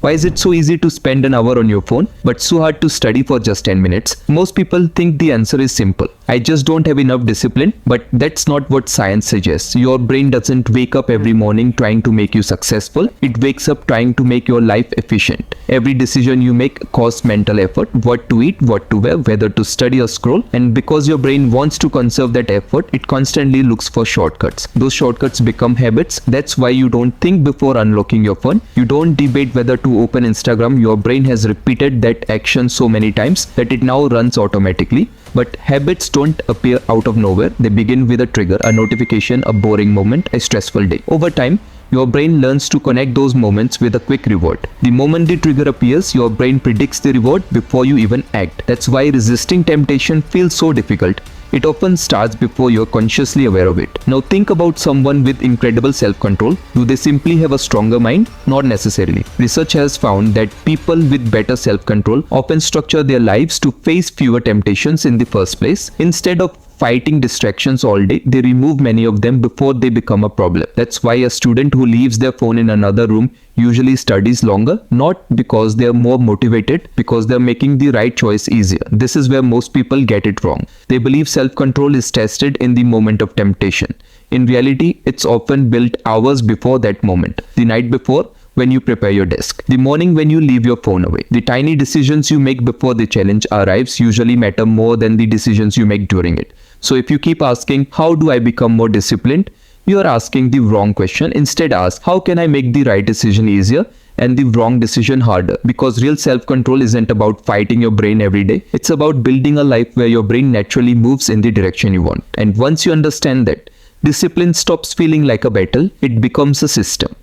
Why is it so easy to spend an hour on your phone, but so hard to study for just 10 minutes? Most people think the answer is simple. I just don't have enough discipline, but that's not what science suggests. Your brain doesn't wake up every morning trying to make you successful. It wakes up trying to make your life efficient. Every decision you make costs mental effort: what to eat, what to wear, whether to study or scroll. And because your brain wants to conserve that effort, it constantly looks for shortcuts. Those shortcuts become habits. That's why you don't think before unlocking your phone. You don't debate whether to open Instagram. Your brain has repeated that action so many times that it now runs automatically. But habits don't appear out of nowhere. They begin with a trigger, a notification, a boring moment, a stressful day. Over time, your brain learns to connect those moments with a quick reward. The moment the trigger appears, your brain predicts the reward before you even act. That's why resisting temptation feels so difficult. It often starts before you're consciously aware of it. Now think about someone with incredible self-control. Do they simply have a stronger mind? Not necessarily. Research has found that people with better self-control often structure their lives to face fewer temptations in the first place. Instead of fighting distractions all day, they remove many of them before they become a problem. That's why a student who leaves their phone in another room usually studies longer, not because they are more motivated, because they are making the right choice easier. This is where most people get it wrong. They believe self-control is tested in the moment of temptation. In reality, it's often built hours before that moment. The night before, when you prepare your desk. The morning when you leave your phone away. The tiny decisions you make before the challenge arrives usually matter more than the decisions you make during it. So if you keep asking, how do I become more disciplined? You are asking the wrong question. Instead ask, how can I make the right decision easier and the wrong decision harder? Because real self-control isn't about fighting your brain every day. It's about building a life where your brain naturally moves in the direction you want. And once you understand that, discipline stops feeling like a battle. It becomes a system.